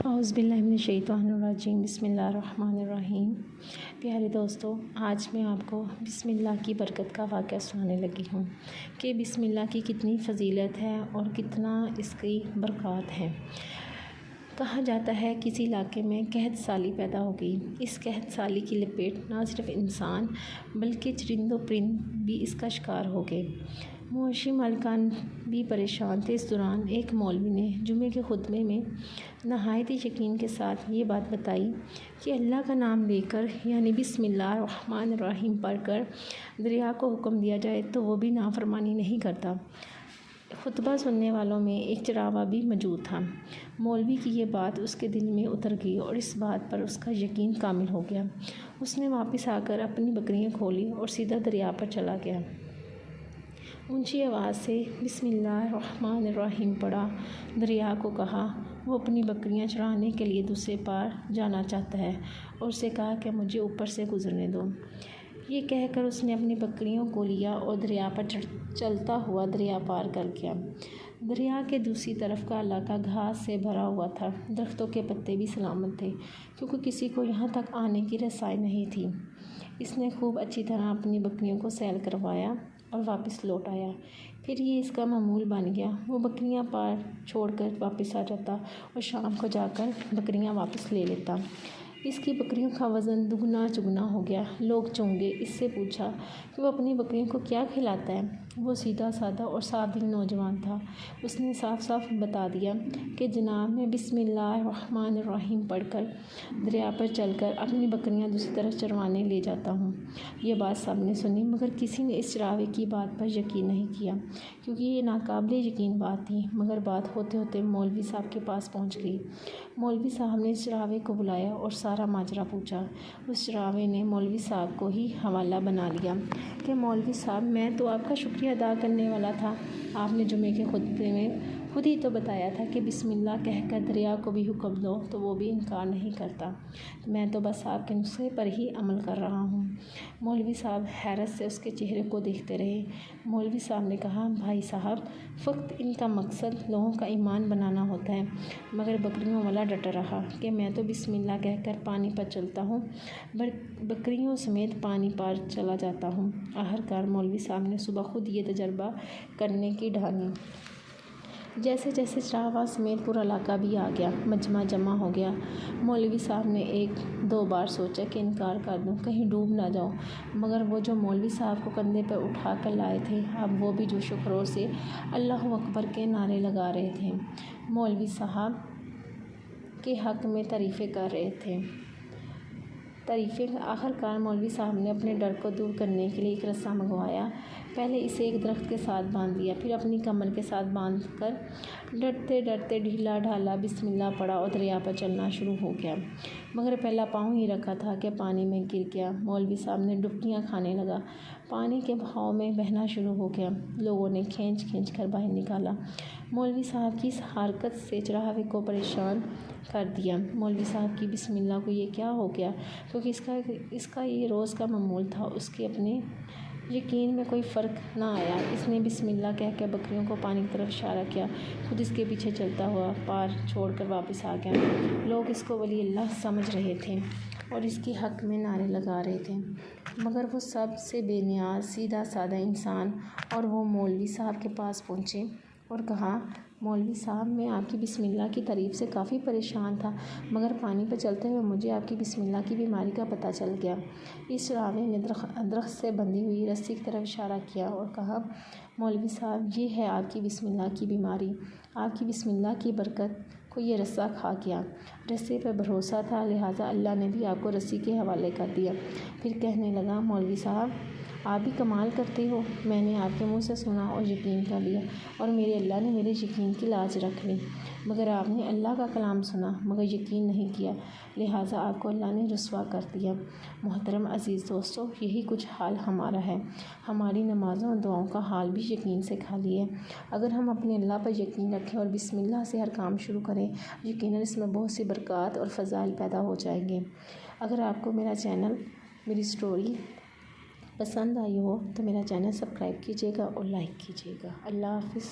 اعوذ باللہ من الشیطان الرجیم، بسم اللہ الرحمن الرحیم۔ پیارے دوستو، آج میں آپ کو بسم اللہ کی برکت کا واقعہ سنانے لگی ہوں کہ بسم اللہ کی کتنی فضیلت ہے اور کتنا اس کی برکات ہیں۔ کہا جاتا ہے کسی علاقے میں قحط سالی پیدا ہو گئی۔ اس قحط سالی کی لپیٹ نہ صرف انسان بلکہ چرند و پرند بھی اس کا شکار ہو گئے۔ معاشی مالکان بھی پریشان تھے۔ اس دوران ایک مولوی نے جمعے کے خطبے میں نہایت یقین کے ساتھ یہ بات بتائی کہ اللہ کا نام لے کر یعنی بسم اللہ الرحمن الرحیم پڑھ کر دریا کو حکم دیا جائے تو وہ بھی نافرمانی نہیں کرتا۔ خطبہ سننے والوں میں ایک چراغا بھی موجود تھا۔ مولوی کی یہ بات اس کے دل میں اتر گئی اور اس بات پر اس کا یقین کامل ہو گیا۔ اس نے واپس آ کر اپنی بکریاں کھولی اور سیدھا دریا پر چلا گیا۔ اونچی آواز سے بسم اللہ الرحمن الرحیم پڑھا۔ دریا کو کہا وہ اپنی بکریاں چرانے کے لیے دوسرے پار جانا چاہتا ہے اور اسے کہا کہ مجھے اوپر سے گزرنے دو۔ یہ کہہ کر اس نے اپنی بکریوں کو لیا اور دریا پر چلتا ہوا دریا پار کر گیا۔ دریا کے دوسری طرف کا علاقہ گھاس سے بھرا ہوا تھا۔ درختوں کے پتے بھی سلامت تھے کیونکہ کسی کو یہاں تک آنے کی رسائی نہیں تھی۔ اس نے خوب اچھی طرح اپنی بکریوں کو سیل کروایا اور واپس لوٹ آیا۔ پھر یہ اس کا معمول بن گیا۔ وہ بکریاں پار چھوڑ کر واپس آ جاتا اور شام کو جا کر بکریاں واپس لے لیتا۔ اس کی بکریوں کا وزن دگنا چگنا ہو گیا۔ لوگ چونگے۔ اس سے پوچھا کہ وہ اپنی بکریوں کو کیا کھلاتا ہے۔ وہ سیدھا سادہ اور صاف دل نوجوان تھا۔ اس نے صاف صاف بتا دیا کہ جناب میں بسم اللہ الرحمن الرحیم پڑھ کر دریا پر چل کر اپنی بکریاں دوسری طرف چروانے لے جاتا ہوں۔ یہ بات سب نے سنی مگر کسی نے اس چراغے کی بات پر یقین نہیں کیا کیونکہ یہ ناقابل یقین بات تھی۔ مگر بات ہوتے ہوتے مولوی صاحب کے پاس پہنچ گئی۔ مولوی صاحب نے اس چراغے کو بلایا اور سارا ماجرا پوچھا۔ اس چراغے نے مولوی صاحب کو ہی حوالہ بنا لیا کہ مولوی صاحب میں تو آپ کا شکریہ ادا کرنے والا تھا۔ آپ نے جمعے کے خطبے میں خود ہی تو بتایا تھا کہ بسم اللہ کہہ کر دریا کو بھی حکم دو تو وہ بھی انکار نہیں کرتا۔ میں تو بس آپ کے نسخے پر ہی عمل کر رہا ہوں۔ مولوی صاحب حیرت سے اس کے چہرے کو دیکھتے رہے۔ مولوی صاحب نے کہا بھائی صاحب فقط ان کا مقصد لوگوں کا ایمان بنانا ہوتا ہے۔ مگر بکریوں والا ڈٹا رہا کہ میں تو بسم اللہ کہہ کر پانی پر چلتا ہوں، بکریوں سمیت پانی پار چلا جاتا ہوں۔ آخرکار مولوی صاحب نے صبح خود یہ تجربہ کرنے کی ٹھانی۔ جیسے جیسے چراغا سمیت پورا علاقہ بھی آ گیا، مجمع جمع ہو گیا۔ مولوی صاحب نے ایک دو بار سوچا کہ انکار کر دوں، کہیں ڈوب نہ جاؤں، مگر وہ جو مولوی صاحب کو کندھے پر اٹھا کر لائے تھے اب وہ بھی جوش و خروش سے اللہ اکبر کے نعرے لگا رہے تھے، مولوی صاحب کے حق میں تعریفیں کر رہے تھے۔ آخرکار مولوی صاحب نے اپنے ڈر کو دور کرنے کے لیے ایک رسہ منگوایا۔ پہلے اسے ایک درخت کے ساتھ باندھ دیا، پھر اپنی کمر کے ساتھ باندھ کر ڈرتے ڈرتے ڈھیلا ڈھالا بسم اللہ پڑھا اور دریا پر چلنا شروع ہو گیا۔ مگر پہلا پاؤں ہی رکھا تھا کہ پانی میں گر گیا۔ مولوی صاحب نے ڈبکیاں کھانے لگا، پانی کے بہاؤ میں بہنا شروع ہو گیا۔ لوگوں نے کھینچ کھینچ کر باہر نکالا۔ مولوی صاحب کی اس حرکت سے چراغے کو پریشان کر دیا۔ مولوی صاحب کی بسم اللہ کو یہ کیا ہو گیا کیونکہ اس کا یہ روز کا معمول تھا۔ اس کے اپنے یقین میں کوئی فرق نہ آیا۔ اس نے بسم اللہ کہہ کر بکریوں کو پانی کی طرف اشارہ کیا، خود اس کے پیچھے چلتا ہوا پار چھوڑ کر واپس آ گیا۔ لوگ اس کو ولی اللہ سمجھ رہے تھے اور اس کے حق میں نعرے لگا رہے تھے، مگر وہ سب سے بے نیاز سیدھا سادہ انسان اور وہ مولوی صاحب کے پاس پہنچے اور کہا مولوی صاحب میں آپ کی بسم اللہ کی تعریف سے کافی پریشان تھا، مگر پانی پر چلتے ہوئے مجھے آپ کی بسم اللہ کی بیماری کا پتہ چل گیا۔ اس چراغے نے درخت سے بندھی ہوئی رسی کی طرف اشارہ کیا اور کہا مولوی صاحب یہ ہے آپ کی بسم اللہ کی بیماری۔ آپ کی بسم اللہ کی برکت کو یہ رسہ کھا گیا۔ رسے پر بھروسہ تھا لہٰذا اللہ نے بھی آپ کو رسی کے حوالے کر دیا۔ پھر کہنے لگا مولوی صاحب آپ بھی کمال کرتے ہو، میں نے آپ کے منہ سے سنا اور یقین کر لیا اور میرے اللہ نے میرے یقین کی لاج رکھ لی، مگر آپ نے اللہ کا کلام سنا مگر یقین نہیں کیا لہٰذا آپ کو اللہ نے رسوا کر دیا۔ محترم عزیز دوستو، یہی کچھ حال ہمارا ہے۔ ہماری نمازوں اور دعاؤں کا حال بھی یقین سے خالی ہے۔ اگر ہم اپنے اللہ پر یقین رکھیں اور بسم اللہ سے ہر کام شروع کریں یقیناً اس میں بہت سی برکات اور فضائل پیدا ہو جائیں گے۔ اگر آپ کو میرا چینل میری سٹوری پسند آئی ہو تو میرا چینل سبسکرائب کیجیے گا اور لائک کیجیے گا۔ اللہ حافظ۔